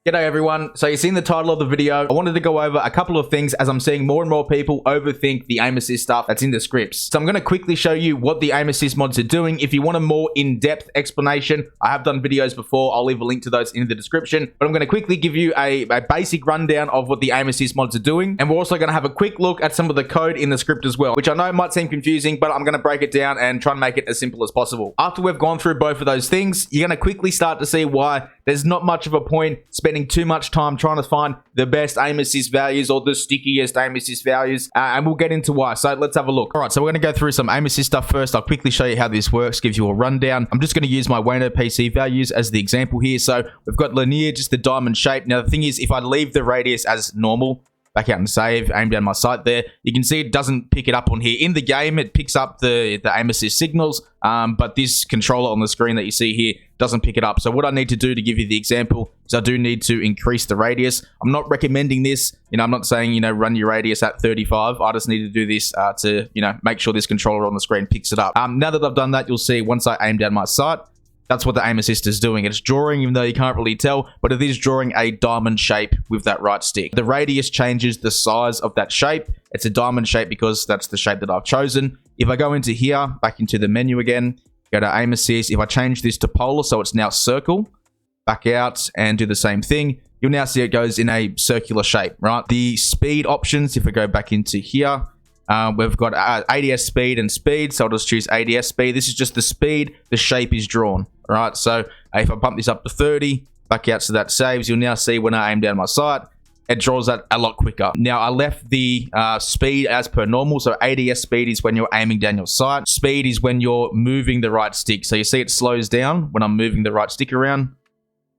G'day everyone. So you've seen the title of the video. I wanted to go over a couple of things as I'm seeing more and more people overthink the aim assist stuff that's in the scripts. So I'm going to quickly show you what the aim assist mods are doing. If you want a more in-depth explanation, I have done videos before. I'll leave a link to those in the description. But I'm going to quickly give you a basic rundown of what the aim assist mods are doing. And we're also going to have a quick look at some of the code in the script as well, which I know might seem confusing, but I'm going to break it down and try and make it as simple as possible. After we've gone through both of those things, you're going to quickly start to see why there's not much of a point spending too much time trying to find the best aim assist values or the stickiest aim assist values, and we'll get into why. So let's have a look. All right, so we're going to go through some aim assist stuff first. I'll quickly show you how this works, gives you a rundown. I'm just going to use my Wayno PC values as the example here. So we've got linear, just the diamond shape. Now the thing is, if I leave the radius as normal, back out and save, aim down my sight there, you can see it doesn't pick it up on here. In the game, it picks up the aim assist signals, but this controller on the screen that you see here doesn't pick it up. So what I need to do to give you the example is I do need to increase the radius. I'm not recommending this. I'm not saying, run your radius at 35. I just need to do this to, make sure this controller on the screen picks it up. Now that I've done that, you'll see once I aim down my sight, that's what the aim assist is doing. It's drawing, even though you can't really tell, but it is drawing a diamond shape with that right stick. The radius changes the size of that shape. It's a diamond shape because that's the shape that I've chosen. If I go into here, back into the menu again, go to aim assist. If I change this to polar, so it's now circle, back out and do the same thing, you'll now see it goes in a circular shape, right? The speed options, if I go back into here, we've got ADS speed and speed, so I'll just choose ADS speed. This is just the speed the shape is drawn, right? So if I pump this up to 30, back out so that saves, you'll now see when I aim down my sight, it draws that a lot quicker. Now I left the speed as per normal, so ADS speed is when you're aiming down your sight. Speed is when you're moving the right stick. So you see it slows down when I'm moving the right stick around.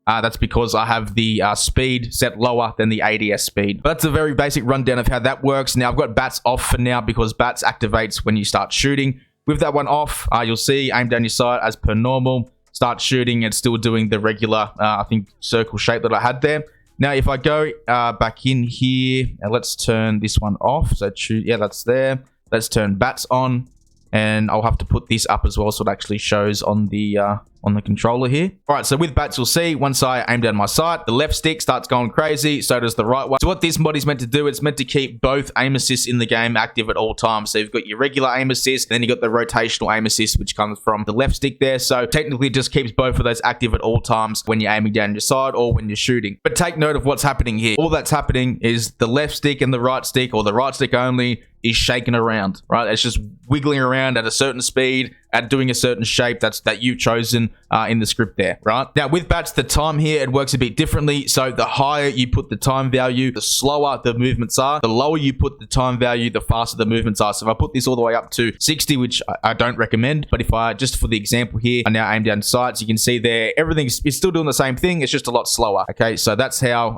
That's because I have the speed set lower than the ADS speed. But that's a very basic rundown of how that works. Now, I've got bats off for now because bats activates when you start shooting. With that one off, you'll see aim down your sight as per normal. Start shooting, it's still doing the regular, I think, circle shape that I had there. Now, if I go back in here, and let's turn this one off. So, yeah, that's there. Let's turn bats on. And I'll have to put this up as well so it actually shows on the controller here. All right, so with bats, you'll see once I aim down my sight, the left stick starts going crazy, so does the right one. So what this mod is meant to do, it's meant to keep both aim assists in the game active at all times. So you've got your regular aim assist, and then you've got the rotational aim assist, which comes from the left stick there. So technically it just keeps both of those active at all times when you're aiming down your sight or when you're shooting. But take note of what's happening here. All that's happening is the left stick and the right stick, or the right stick only, is shaking around, right? It's just wiggling around at a certain speed, at doing a certain shape that you've chosen in the script there, right? Now, with bats, the time here, it works a bit differently. So the higher you put the time value, the slower the movements are. The lower you put the time value, the faster the movements are. So if I put this all the way up to 60, which I don't recommend, but if I, just for the example here, I now aim down sights, you can see there, everything's still doing the same thing. It's just a lot slower, okay? So that's how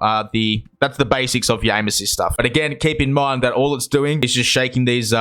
that's the basics of your aim assist stuff. But again, keep in mind that all it's doing is just shaking these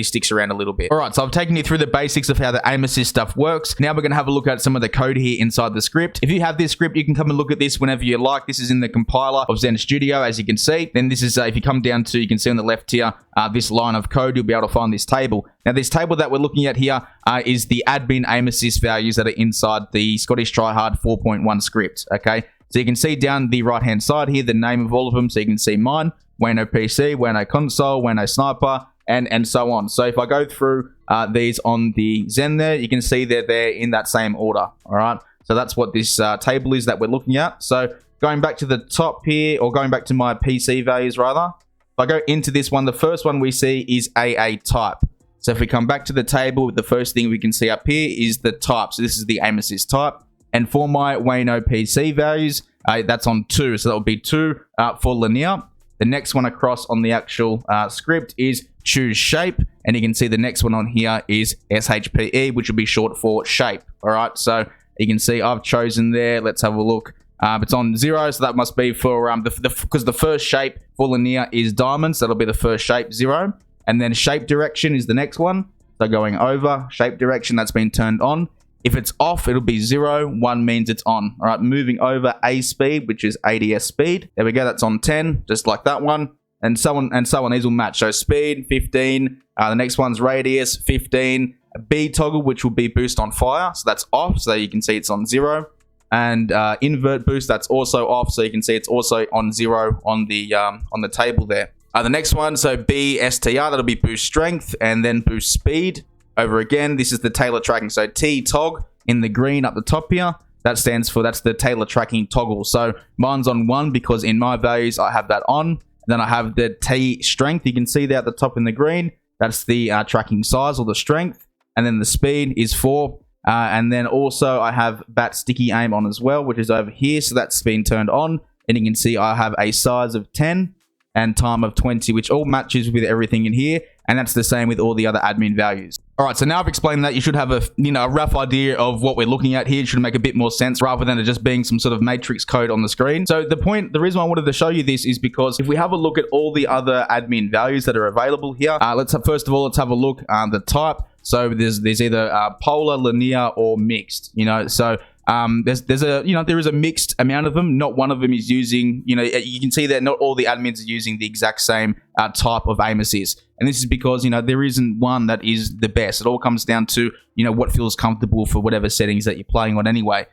sticks around a little bit. All right, so I've taken you through the basics of how the aim assist stuff works. Now we're going to have a look at some of the code here inside the script. If you have this script, you can come and look at this whenever you like. This is in the compiler of Zen Studio, as you can see. Then this is, if you come down to, you can see on the left here, this line of code, you'll be able to find this table. Now this table that we're looking at here is the admin aim assist values that are inside the Scottish Tryhard 4.1 script, okay? So you can see down the right-hand side here, the name of all of them. So you can see mine, Wayno PC, Wayno Console, Wayno Sniper, and so on. So if I go through these on the Zen there, you can see that they're in that same order, all right? So that's what this table is that we're looking at. So going back to the top here, or going back to my PC values rather, if I go into this one, the first one we see is AA type. So if we come back to the table, the first thing we can see up here is the type. So this is the aim assist type. And for my Wayno PC values, that's on 2. So that will be 2 for linear. The next one across on the actual script is choose shape. And you can see the next one on here is SHPE, which will be short for shape. All right, so you can see I've chosen there. Let's have a look. It's on 0, so that must be for, because the first shape for linear is diamond, so that'll be the first shape, 0. And then shape direction is the next one. So going over, shape direction, that's been turned on. If it's off, it'll be 0. 1 means it's on. All right, moving over A speed, which is ADS speed. There we go, that's on 10, just like that one. And so on and so on. These will match. So speed, 15. The next one's radius, 15. A B toggle, which will be boost on fire. So that's off. So you can see it's on 0. and invert boost, that's also off. So you can see it's also on 0 on the table there. The next one, so BSTR, that'll be boost strength, and then boost speed. Over again, this is the tailor tracking. So T tog in the green up the top here. That stands for, that's the tailor tracking toggle. So mine's on 1 because in my values I have that on. Then I have the T strength. You can see that at the top in the green. That's the tracking size or the strength. And then the speed is 4. And then also I have bat sticky aim on as well, which is over here. So that's been turned on. And you can see I have a size of 10 and time of 20, which all matches with everything in here. And that's the same with all the other admin values. All right, so now I've explained that, you should have a rough idea of what we're looking at here. It should make a bit more sense rather than it just being some sort of matrix code on the screen. So the reason I wanted to show you this is because if we have a look at all the other admin values that are available here, first of all, let's have a look at the type. So there's either polar, linear, or mixed. So there is a mixed amount of them. Not one of them is using, you can see that not all the admins are using the exact same type of aim assist. And this is because, there isn't one that is the best. It all comes down to, what feels comfortable for whatever settings that you're playing on anyway.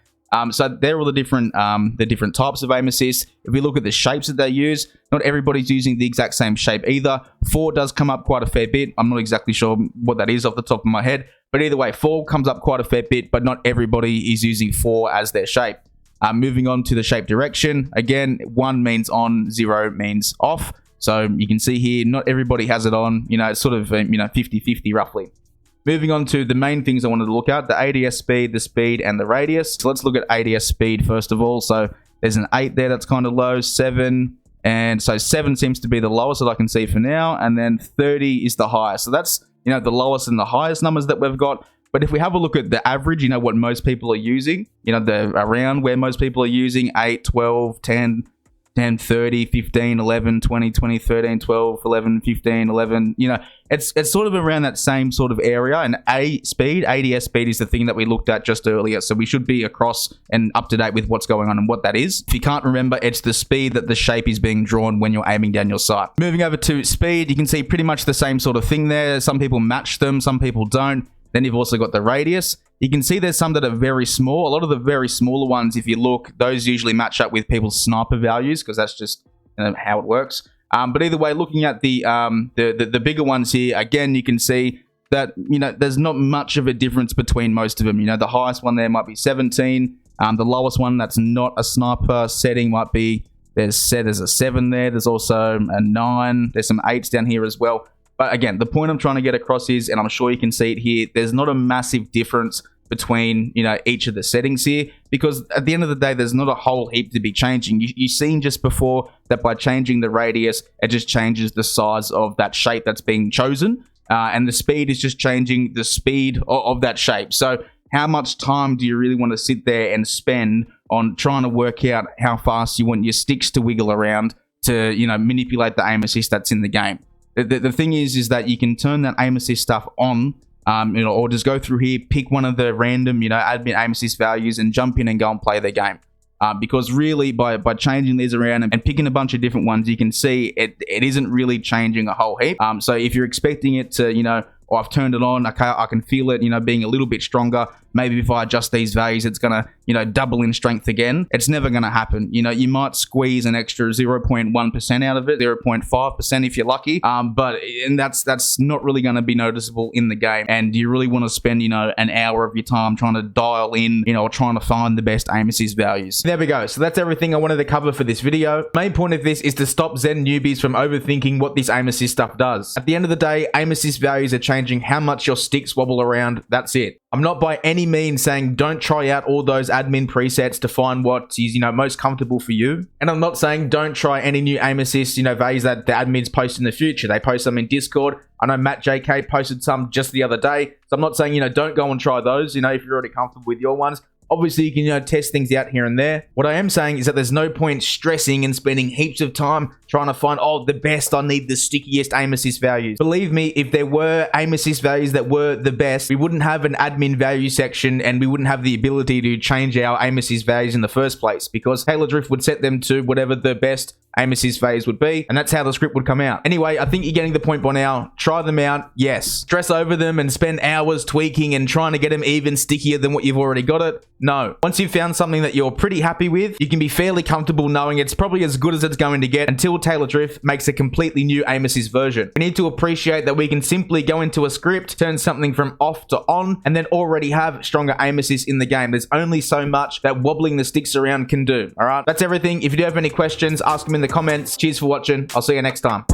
So they're all the different types of aim assist. If we look at the shapes that they use, not everybody's using the exact same shape either. 4 does come up quite a fair bit. I'm not exactly sure what that is off the top of my head. But either way, 4 comes up quite a fair bit, but not everybody is using 4 as their shape. Moving on to the shape direction. Again, 1 means on, 0 means off. So you can see here, not everybody has it on. It's sort of, 50-50 roughly. Moving on to the main things I wanted to look at, the ADS speed, the speed, and the radius. So let's look at ADS speed first of all. So there's an 8 there that's kind of low, 7, and so 7 seems to be the lowest that I can see for now, and then 30 is the highest. So that's, the lowest and the highest numbers that we've got. But if we have a look at the average, what most people are using, the around where most people are using, 8, 12, 10, 30, 15, 11, 20, 20, 13, 12, 11, 15, 11, it's sort of around that same sort of area. And ADS speed is the thing that we looked at just earlier. So we should be across and up to date with what's going on and what that is. If you can't remember, it's the speed that the shape is being drawn when you're aiming down your sight. Moving over to speed, you can see pretty much the same sort of thing there. Some people match them, some people don't. Then you've also got the radius. You can see there's some that are very small. A lot of the very smaller ones, if you look, those usually match up with people's sniper values because that's just how it works. But either way, looking at the bigger ones here, again, you can see that, there's not much of a difference between most of them. The highest one there might be 17. The lowest one that's not a sniper setting might be, there's a 7 there. There's also a 9. There's some 8s down here as well. But again, the point I'm trying to get across is, and I'm sure you can see it here, there's not a massive difference between, each of the settings here, because at the end of the day, there's not a whole heap to be changing. You've seen just before that by changing the radius, it just changes the size of that shape that's being chosen. And the speed is just changing the speed of that shape. So how much time do you really want to sit there and spend on trying to work out how fast you want your sticks to wiggle around to, manipulate the aim assist that's in the game? The thing is that you can turn that aim assist stuff on, or just go through here, pick one of the random, admin aim assist values and jump in and go and play the game. Because really, by changing these around and picking a bunch of different ones, you can see it isn't really changing a whole heap. So if you're expecting it to, or I've turned it on, okay, I can feel it, being a little bit stronger. Maybe if I adjust these values, it's going to, double in strength again. It's never going to happen. You might squeeze an extra 0.1% out of it, 0.5% if you're lucky. But that's not really going to be noticeable in the game. And you really want to spend, an hour of your time trying to dial in, or trying to find the best aim assist values. There we go. So that's everything I wanted to cover for this video. Main point of this is to stop Zen newbies from overthinking what this aim assist stuff does. At the end of the day, aim assist values are changing how much your sticks wobble around. That's it. I'm not by any means saying don't try out all those admin presets to find what is, most comfortable for you. And I'm not saying don't try any new aim assist, values that the admins post in the future. They post them in Discord. I know Matt JK posted some just the other day. So I'm not saying, don't go and try those, if you're already comfortable with your ones. Obviously, you can, test things out here and there. What I am saying is that there's no point stressing and spending heaps of time trying to find, the best, I need the stickiest aim assist values. Believe me, if there were aim assist values that were the best, we wouldn't have an admin value section and we wouldn't have the ability to change our aim assist values in the first place, because Taylor Drift would set them to whatever the best aim assist phase would be, and that's how the script would come out. Anyway, I think you're getting the point by now. Try them out, yes. Stress over them and spend hours tweaking and trying to get them even stickier than what you've already got it? No. Once you've found something that you're pretty happy with, you can be fairly comfortable knowing it's probably as good as it's going to get until Taylor Drift makes a completely new aim assist version. We need to appreciate that we can simply go into a script, turn something from off to on, and then already have stronger aim assist in the game. There's only so much that wobbling the sticks around can do. All right, that's everything. If you do have any questions, ask them in the comments. Cheers for watching. I'll see you next time.